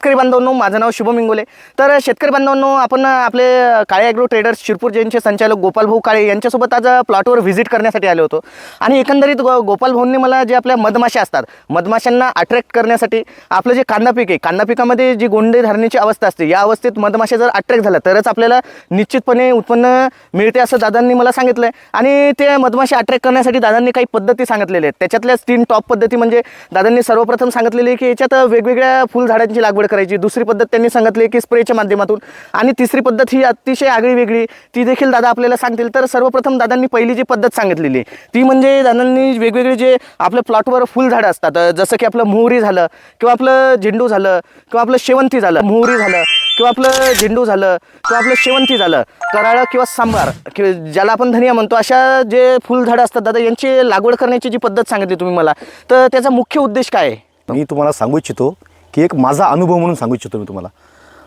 शेतकरी बांधवांनो, माझं नाव शुभम इंगोले. तर शेतकरी बांधवांनो, आपण आपले काळे ॲग्रो ट्रेडर्स शिरपूर जैनचे संचालक गोपाल भाऊ काळे यांच्यासोबत आज प्लॉटवर व्हिजिट करण्यासाठी आलो होतो. आणि एकंदरीत गोपाल भाऊंनी मला जे आपल्या मधमाशा असतात, मधमाशांना अट्रॅक्ट करण्यासाठी आपलं जे कांदा पीक आहे, कांदा पिकामध्ये जी गोंडे धरण्याची अवस्था असते, या अवस्थेत मधमाशा जर अट्रॅक्ट झाला तरच आपल्याला निश्चितपणे उत्पन्न मिळते असं दादांनी मला सांगितलं आहे. आणि ते मधमाशा अट्रॅक्ट करण्यासाठी दादांनी काही पद्धती सांगितलेल्या आहेत. त्याच्यातल्या 3 टॉप पद्धती म्हणजे दादांनी सर्वप्रथम सांगितलेली की याच्यात वेगवेगळ्या फुलझाडांची लागवड करायची. दुसरी पद्धत त्यांनी सांगितली की स्प्रेच्या माध्यमातून. आणि तिसरी पद्धत ही अतिशय आगळी वेगळी, ती देखील दादा आपल्याला सांगतील. तर सर्वप्रथम दादांनी पहिली जी पद्धत सांगितलेली ती म्हणजे दादांनी वेगवेगळे जे आपल्या प्लॉटवर फुलझाडं असतात, जसं की आपलं मोहरी झालं किंवा आपलं झेंडू झालं किंवा आपलं शेवंती झालं, मोहरी झालं किंवा आपलं झेंडू झालं किंवा आपलं शेवंती झालं, कराळं किंवा सांबार किंवा ज्याला आपण धनिया म्हणतो, अशा जे फुलझाडं असतात दादा, यांची लागवड करण्याची जी पद्धत सांगितली तुम्ही मला, तर त्याचा मुख्य उद्देश काय आहे? मी तुम्हाला सांगू इच्छितो की एक माझा अनुभव म्हणून सांगू इच्छितो मी तुम्हाला.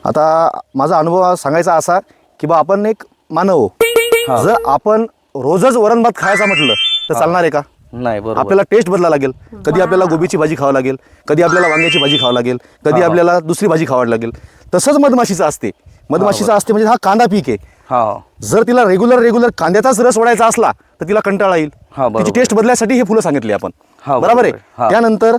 आता माझा अनुभव सांगायचा असा की बा आपण एक मानव, जर आपण रोजच वरण भात खायचा म्हटलं तर चालणार आहे का? नाही, बरोबर. आपल्याला टेस्ट बदलावं लागेल. कधी आपल्याला गोबीची भाजी खावं लागेल, कधी आपल्याला वांग्याची भाजी खावं लागेल, कधी आपल्याला दुसरी भाजी खावं लागेल. तसंच मधमाशीचं असते. मधमाशीचं असते म्हणजे हा कांदा पीक आहे. जर तिला रेग्युलर कांद्याचाच रस ओढायचा असला तर तिला कंटाळा येईल. तिची टेस्ट बदलायसाठी हे फुलं सांगितली आपण, बरोबर आहे. त्यानंतर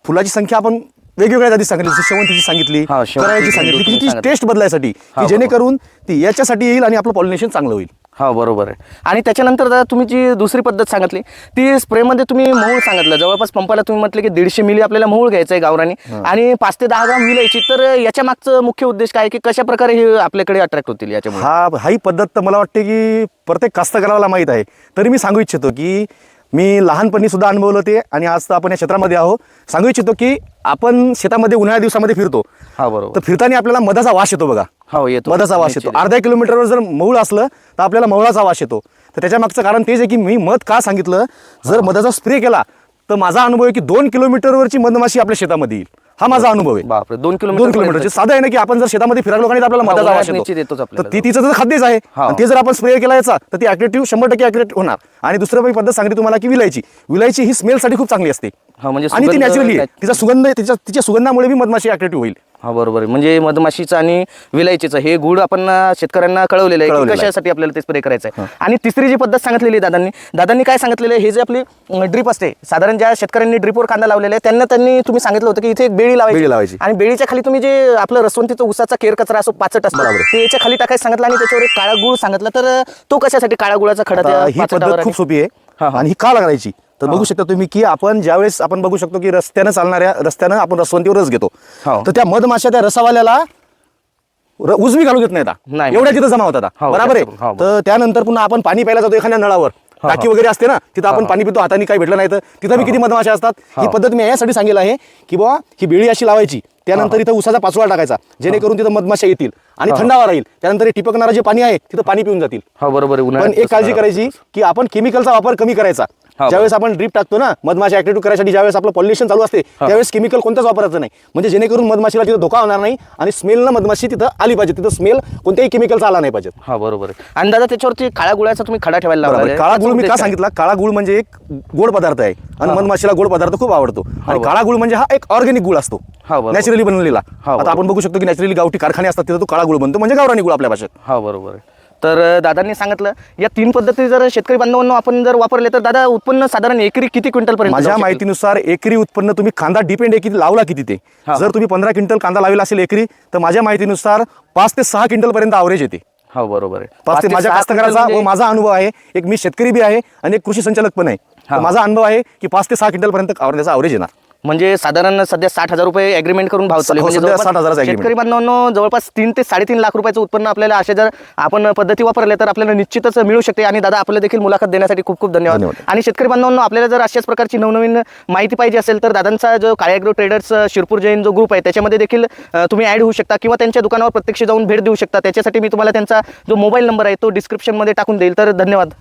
फुलाची संख्या आपण वेगवेगळ्या जाती सांगितली, जशी शेवंतीची सांगितली, करायची सांगितली, की तिची टेस्ट बदलायसाठी, की जेणेकरून ती याच्यासाठी येईल आणि आपलं पॉलिनेशन चांगलं होईल. हा, बरोबर आहे. आणि त्याच्यानंतर दादा तुम्ही जी दुसरी पद्धत सांगितली ती स्प्रेमध्ये तुम्ही मोहूळ सांगितलं. जवळपास पंपाला तुम्ही म्हटलं की 150 मिली आपल्याला मोहूळ घ्यायचं आहे गावरानी आणि 5 ते 10 ग्राम विलायची. तर याच्या मागचं मुख्य उद्देश काय, की कशा प्रकारे हे आपल्याकडे अट्रॅक्ट होतील याच्यामुळे? ही पद्धत तर मला वाटते की प्रत्येक कास्तकराला माहीत आहे. तरी मी सांगू इच्छितो की मी लहानपणी सुद्धा अनुभवलं ते, आणि आज तर आपण या क्षेत्रामध्ये आहो. सांगू इच्छितो की आपण शेतामध्ये उन्हाळ्या दिवसामध्ये फिरतो. हा, बरोबर. तर फिरताना आपल्याला मधाचा वास येतो बघा. हो, येतो. मधाचा वास येतो. अर्ध्या किलोमीटरवर जर मऊळ असलं तर आपल्याला मवळाचा वास येतो. तर त्याच्या मागचं कारण तेच आहे की मी मध का सांगितलं, जर मधाचा स्प्रे केला तर माझा अनुभव आहे की 2 किलोमीटरवरची मधमाशी आपल्या शेतामध्ये येईल. हा माझा अनुभव आहे. बापरे, 2 किलोमीटरचे. साधा आहे ना की आपण जर शेतामध्ये फिरायला आणि आपल्याला मधाचा वास येतो, तर ती तिचं खाद्यच आहे. ते जर आपण स्प्रे केला याचा तर ती ॲक्टिव्ह 100% ॲक्टिव्ह होणार. आणि दुसरी पद्धत सांगितली तुम्हाला की विलायची ही स्मेलसाठी खूप चांगली असते. आणि ती नॅचरली तिचा सुगंध, तिच्या सुगंधामुळे मी मधमाशी ॲक्टिव्ह होईल. हा, बरोबर आहे. म्हणजे मधमाशीचं आणि विलायचीचं हे गुड आपण शेतकऱ्यांना कळवलेलं आहे की कशासाठी आपल्याला ते स्प्रे करायचं आहे. आणि तिसरी जी पद्धत सांगितलेली दादांनी काय सांगितलेलं आहे, हे जे आपली ड्रीप असते, साधारण ज्या शेतकऱ्यांनी ड्रीपवर कांदा लावलेला आहे त्यांनी तुम्ही सांगितलं होतं की इथे एक बेळी लावायची आणि बेळीच्या खाली तुम्ही जे आपलं रसवंतीचं उसाचा केर कचरा असो पाचट असतो ते याच्या खाली टाकायचं सांगितलं आणि त्याच्यावर एक काळा गुळ सांगितलं. तर तो कशासाठी काळा गुळाचा खडा? ही पद्धत खूप सोपी आहे. आणि ही का लागायची तर बघू शकता तुम्ही की आपण ज्यावेळेस आपण बघू शकतो की रस्त्यानं आपण रसवंतीवर रस घेतो, तर त्या मधमाशा त्या रसावाल्याला उजवी घालू देत नाही, एवढ्या तिथं जमा होतात. बरोबर आहे. तर त्यानंतर पुन्हा आपण पाणी प्यायला जातो एखाद्या नळावर, टाकी वगैरे असते ना, तिथं आपण पाणी पितो, हाताने काही भेटलं नाही तर तिथं किती मधमाशा असतात. ही पद्धत मी यासाठी सांगितलं आहे की बाबा ही बेळी अशी लावायची, त्यानंतर इथं उसाचा पाचोळा टाकायचा, जेणेकरून तिथं मधमाशा येतील आणि थंडावा राहील. त्यानंतर टिपकणारं जे पाणी आहे तिथं पाणी पिऊन जातील. बरोबर. पण एक काळजी करायची की आपण केमिकलचा वापर कमी करायचा. ज्यावेळेस आपण ड्रीप टाकतो ना मधमाशी ऍक्टिव्ह करायसाठी, ज्यावेळेस आपलं पॉल्युशन चालू असते त्यावेळेस केमिकल कोणताच वापरायचं नाही, म्हणजे जेणेकरून मधमाशीला तिथं धोका होणार नाही आणि स्मेलनं मधमाशी तिथं आली पाहिजे. तिथं स्मेल कोणत्याही केमिकलचा आला नाही पाहिजे. हा, बरोबर आहे. आणि दादा त्याच्यावरती काळा गुळाचा तुम्ही खडा ठेवायला लावला. काळा गुळ मी का सांगितला, काळा गुळ म्हणजे एक गोड पदार्थ आहे आणि मधमाशीला गोड पदार्थ खूप आवडतो. आणि काळा गुळ म्हणजे हा एक ऑर्गॅनिक गुळ असतो, नॅचरली बनवलेला. आता आपण बघू शकतो की नॅचरली गावठी कारखाने असतात, तिथं तो काळा गुळ बनतो, म्हणजे गावरानी गुळ आपल्या भाषेत. हा, बरोबर आहे. तर दादांनी सांगितलं या 3 पद्धती जर शेतकरी बांधवांना आपण जर वापरले तर दादा उत्पन्न साधारण एकरी किती क्विंटल पर्यंत? माझ्या माहितीनुसार एकरी उत्पन्न तुम्ही कांदा डिपेंड आहे किती लावला किती ते. जर तुम्ही 15 क्विंटल कांदा लावला असेल एकरी तर माझ्या माहितीनुसार 5 ते 6 क्विंटल पर्यंत ॲव्हरेज येते. हा, बरोबर आहे. 5 ते माझ्या कास्तकाराचा व माझा अनुभव आहे, एक मी शेतकरी बी आहे आणि एक कृषी संचालक पण आहे. माझा अनुभव आहे की 5 ते 6 क्विंटल पर्यंत त्याचा ॲव्हरेज येणार. म्हणजे साधारण सध्या 60,000 रुपये ॲग्रीमेंट करून भाव चालू आहे. 60,000 शेतकरी बांधवांनो जवळपास 3 ते 3.5 लाख रुपयाचं उत्पन्न आपल्याला अशा जर आपण पद्धती वापरल्या तर आपल्याला निश्चितच मिळू शकते. आणि दादा आपल्याला देखील मुलाखत देण्यासाठी खूप खूप धन्यवाद. आणि शेतकरी बांधवांनो आपल्याला जर अशाच प्रकारची नवनवीन माहिती पाहिजे असेल तर दादांचा जो काळे ॲग्रो ट्रेडर्स शिरपूर जैन जो ग्रुप आहे त्याच्यामध्ये देखील तुम्ही ॲड होऊ शकता किंवा त्यांच्या दुकानावर प्रत्यक्ष जाऊन भेट देऊ शकता. त्याच्यासाठी मी तुम्हाला त्यांचा जो मोबाईल नंबर आहे तो डिस्क्रिप्शनमध्ये टाकून देईल. तर धन्यवाद.